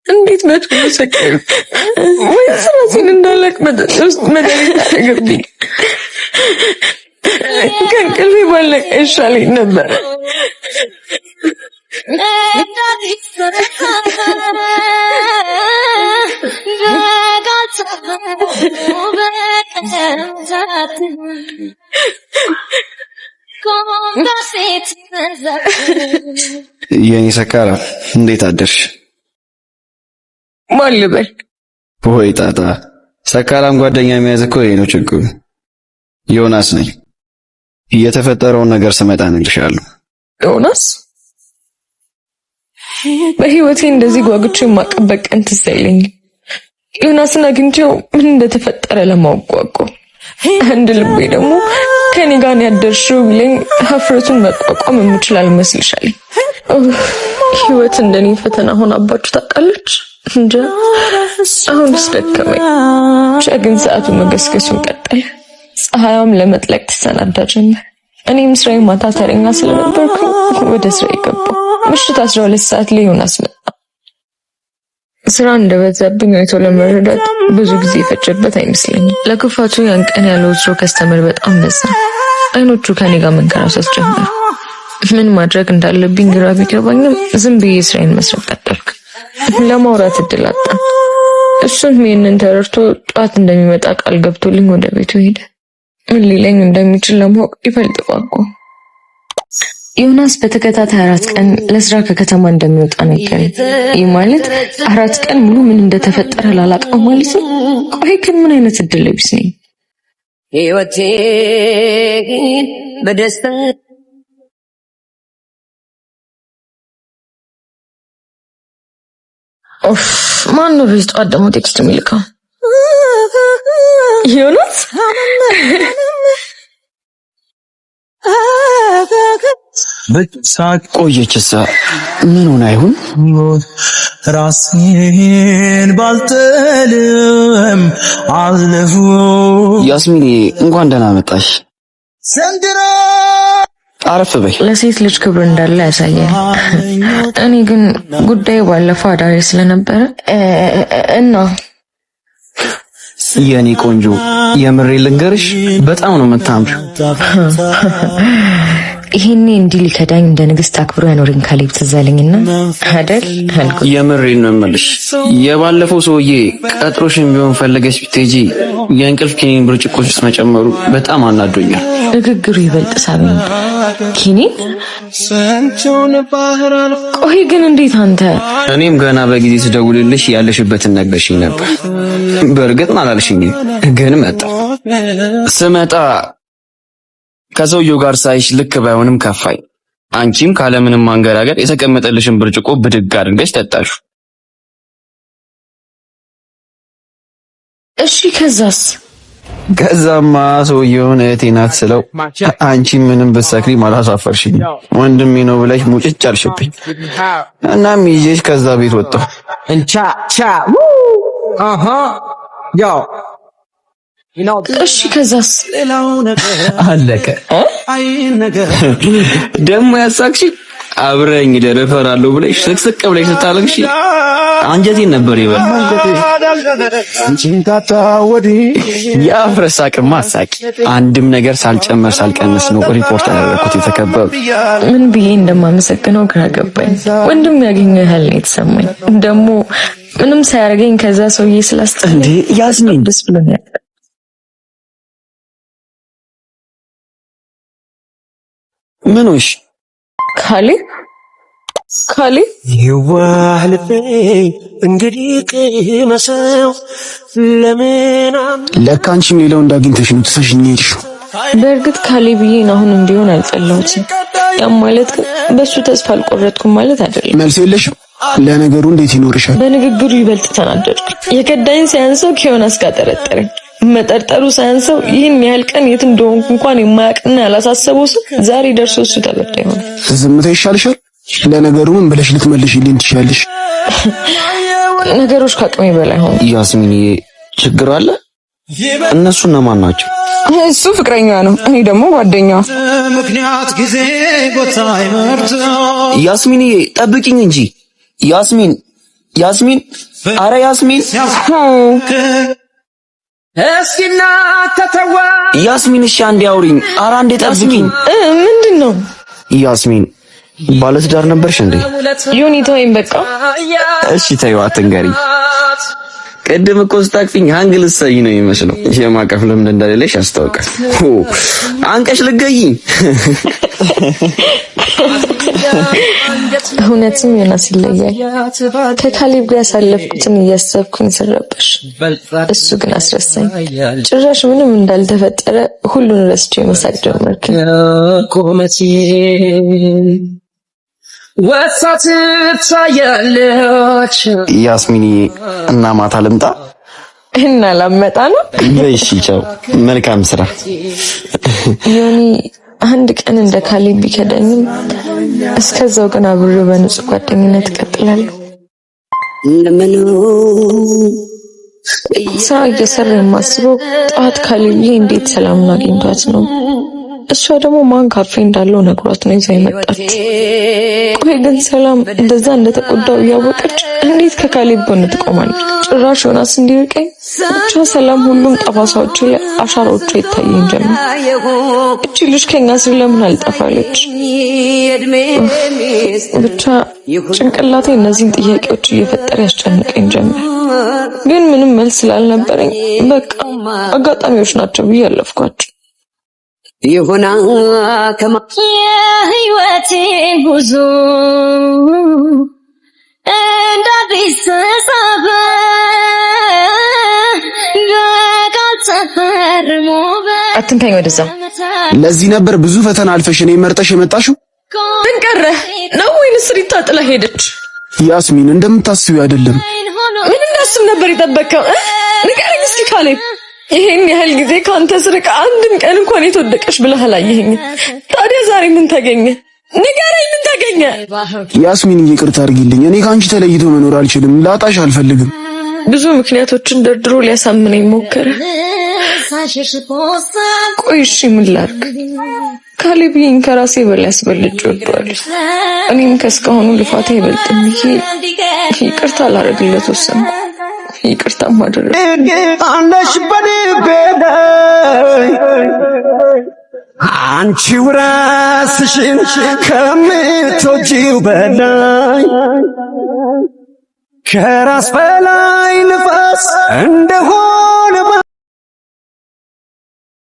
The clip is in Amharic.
እንዴት መጥቶ ሰከረ ወይ ስራችን እንዳለቅ ውስጥ መድኃኒት ተገብኝ ከእንቅልፌ ባለቀ ይሻለኝ ነበር። የኔ ሰካራ እንዴት አደርሽ? ማን ልበል? ወይ ጣጣ ሰካራም ጓደኛ የሚያዝ እኮ ይሄ ነው ችግሩ። ዮናስ ነኝ። የተፈጠረውን ነገር ስመጣ እነግርሻለሁ። ዮናስ በህይወቴ እንደዚህ ጓጉቼ የማቀበት ቀን ትዝ አይለኝም። ዮናስን አግኝቼው ምን እንደተፈጠረ ለማወቅ ጓጓሁ። አንድ ልቤ ደግሞ ከኔ ጋር ያደርሽው ቢለኝ ሀፍረቱን መቋቋም የምችል አልመስልሻለኝ። ህይወት እንደኔ ፈተና ሆናባችሁ ታውቃለች እንጂ አሁንስ ደከመኝ። ብቻ ግን ሰዓቱ መገስገሱን ቀጠለ። ፀሐያም ለመጥለቅ ተሰናዳ ጀመር። እኔም ስራዬ ማታ ተረኛ ስለነበርኩ ወደ ስራዬ ገባሁ። ምሽት 12 ሰዓት ላይ ዮናስ መጣ። ስራ እንደበዛብኝ አይቶ ለመረዳት ብዙ ጊዜ የፈጀበት አይመስለኝም። ለክፋቱ ያን ቀን ያለው ወትሮ ከስተመር በጣም በዛ። አይኖቹ ከኔ ጋር መንከራተት ጀመሩ። ምን ማድረግ እንዳለብኝ ግራ ቢገባኝም ዝም ብዬ ስራዬን መስራት ቀጠልኩ። ለማውራት እድል አጣሁ። እሱም ይሄንን ተረድቶ ጧት እንደሚመጣ ቃል ገብቶልኝ ወደ ቤቱ ሄደ። ምን ሊለኝ እንደሚችል ለማወቅ ይፈልጥ ጓጓሁ። ዮናስ በተከታታይ 4 ቀን ለስራ ከከተማ እንደሚወጣ ነገረኝ። ይህ ማለት 4 ቀን ሙሉ ምን እንደተፈጠረ ላላውቀው ማለት ነው። ቆይ ግን ምን አይነት እድል ቢስ ነኝ? ህይወቴ በደስታ ማን ነው በዚህ ጠዋት ደግሞ ቴክስት የሚልከው? ዮናስ በሳቅ ቆየችሳ ምን ሆነ አይሁን ራሴን ባልተልም አለሁ። ያስሚኔ እንኳን ደህና መጣሽ። ሰንድራ አረፍ በይ። ለሴት ልጅ ክብር እንዳለ ያሳያል። እኔ ግን ጉዳዩ ባለፈው አዳሬ ስለነበረ እና የኔ ቆንጆ የምሬ ልንገርሽ በጣም ነው የምታምሪው። ይሄኔ እንዲህ ሊከዳኝ እንደ ንግስት አክብሮ ያኖረኝ ካሌብ ትዝ አለኝና አይደል አልኩ። የምሬን ነው የምልሽ። የባለፈው ሰውዬ ቀጥሮሽን ቢሆን ፈልገሽ ብትሄጂ የእንቅልፍ ኪኒን ብርጭቆሽ ውስጥ መጨመሩ በጣም አናዶኛል። ንግግሩ ይበልጥ ሳቢኝ። ኪኒን? ቆይ ግን እንዴት አንተ? እኔም ገና በጊዜ ስደውልልሽ ያለሽበትን ነግረሽኝ ነበር። በእርግጥ አላልሽኝም፣ ግን ስመጣ ከሰውየው ጋር ሳይሽ ልክ ባይሆንም ከፋኝ። አንቺም ካለምንም ማንገራገር የተቀመጠልሽን ብርጭቆ ብድግ አድርገሽ ጠጣሽ። እሺ ከዛስ? ከዛማ ሰውየውን እህቴ ናት ስለው አንቺ ምንም ብትሰክሪ አላሳፈርሽኝ፣ ወንድሜ ነው ብለሽ ሙጭጭ አልሽብኝ። እናም ይዤሽ ከዛ ቤት ወጣሁ። እሺ ከዛስ? አለቀ። ደግሞ ያሳቅሽ አብረኝ ደረፈራለሁ ብለሽ ስቅስቅ ብለሽ ስታለቅሽ አንጀቴን ነበር ይበል። ያፍረሳቅማ አሳቂ። አንድም ነገር ሳልጨመር ሳልቀንስ ነው ሪፖርት ያደረኩት። የተከበሩ ምን ብዬ እንደማመሰግነው ግራ ገባኝ። ወንድም ያገኘው ያህል ነው የተሰማኝ። ደግሞ ምንም ሳያደርገኝ ከዛ ሰውዬ ስላስጠላ እንዴ ያስሚን ደስ ብሎኛል። ምንሽ ካሌ ይዋህ ልቤ እንግዲህ ቅመሰው ለምን ለካ አንቺም ሌላው እንዳግኝተሽ ነው ተሰሽኝ ሄድሽው። በእርግጥ ካሌ ብዬን አሁንም ቢሆን አልጠላሁትም። ያም ማለት ግን በሱ ተስፋ አልቆረጥኩም ማለት አይደለም። መልስ የለሽም። ለነገሩ እንዴት ይኖርሻል? በንግግሩ ይበልጥ ተናደድኩ። የከዳኝ ሳያንሰው ከዮናስ ጋር ጠረጠረኝ። መጠርጠሩ ሳያንሰው ይህን ያህል ቀን የት እንደሆንኩ እንኳን የማያውቅና ያላሳሰበው ሰው ዛሬ ደርሶ እሱ ተበዳ ይሆናል። ዝምታ ይሻልሻል። ለነገሩ ምን ብለሽ ልትመልሽልኝ ትችያለሽ? ነገሮች ከአቅሜ በላይ ሆኑ። ያስሚን ችግር አለ? እነሱ እነማን ናቸው? እሱ ፍቅረኛዋ ነው፣ እኔ ደግሞ ጓደኛዋ። ምክንያት ጊዜ ቦታ ይመርጥ። ያስሚን ጠብቂኝ እንጂ ያስሚን ያስሚን፣ አረ ያስሚን፣ እስኪና ተተዋ ያስሚን፣ እሺ አንዴ አውሪኝ። አረ አንዴ ጠብቂኝ። ምንድነው? ያስሚን ባለትዳር ነበርሽ እንዴ? ዮኒ ተወኝ በቃ። እሺ ተይው አትንገሪ። ቅድም እኮ ስታቅፊኝ ሃንግል ሰይ ነው የሚመስለው። የማቀፍ ለምን እንደሌለሽ ያስታውቃል። አንቀሽ ልገይኝ። እውነትም ዮናስ ይለያል። ከካሌብ ጋር ያሳለፍኩትን እያሰብኩኝ ስረበሽ፣ እሱ ግን አስረሳኝ። ጭራሽ ምንም እንዳልተፈጠረ ሁሉን ረስቼ መሳቅ ጀመርኩ። ወሳት ታያለች ያስሚኒ እና ማታ ልምጣ እና ላመጣ ነው። እሺ ቻው፣ መልካም ስራ። ዮኒ አንድ ቀን እንደ ካሌብ ቢከዳኝም እስከዛው ግን አብሬው በንጹህ ጓደኝነት እቀጥላለሁ። ስራ እየሰራ የማስበው ጠዋት ካሌብ እንዴት ሰላሙን አግኝቷት ነው። እሷ ደግሞ ማን ካፌ እንዳለው ነግሯት ነው ይዛ የመጣች። ቆይ ግን ሰላም እንደዛ እንደተቆዳው እያወቀች እንዴት ከካሌብ ጎን ትቆማለች? ጭራሽ ዮናስ እንዲርቀኝ ብቻ ሰላም ሁሉም ጠባሳዎቼ ላይ አሻራዎቿ ይታየኝ ጀመር። እቺ ልጅ ከኛ ስር ለምን አልጠፋለች? ብቻ ጭንቅላቴ እነዚህን ጥያቄዎች እየፈጠረ ያስጨንቀኝ ጀመር። ግን ምንም መልስ ስላልነበረኝ በቃ አጋጣሚዎች ናቸው ብዬ አለፍኳቸው። ይሁና የህይወቴ ጉዞ እንዳዲስ ተጻፈ በቃል ተፈርሞ። አትንካኝ ወደዛ። ለዚህ ነበር ብዙ ፈተና አልፈሽ እኔ መርጠሽ የመጣሽው? ምን ቀረ ነው ወይንስ ሪታ ጥላ ሄደች? ያስሚን እንደምታስቢው አይደለም። ምን እንዳስብ ነበር የጠበቀው? ንገረኝ እስኪ ካሌብ። ይሄን ያህል ጊዜ ካንተ ስርቅ አንድም ቀን እንኳን የተወደቀሽ ብለህ አላየኸኝ። ታዲያ ዛሬ ምን ተገኘ? ንገረኝ፣ ምን ተገኘ? ያስሚን ይቅርታ አድርጊልኝ። እኔ ካንቺ ተለይቶ መኖር አልችልም። ላጣሽ አልፈልግም። ብዙ ምክንያቶችን ደርድሮ ሊያሳምነኝ ሞከረ። ቆይ እሺ ምን ላድርግ? ካሌብ ይህን ከራሴ በላይ አስበልጬ ወዷል። እኔም ከእስካሁኑ ልፋቴ አይበልጥም ብዬ ይቅርታ ላደርግለት ወሰንኩ። ይቅርታ ማድረግ አለሽ በልቤ ላይ አንቺው ራስሽን ከምትወጂው በላይ ከራስ በላይ ንፋስ እንደሆነ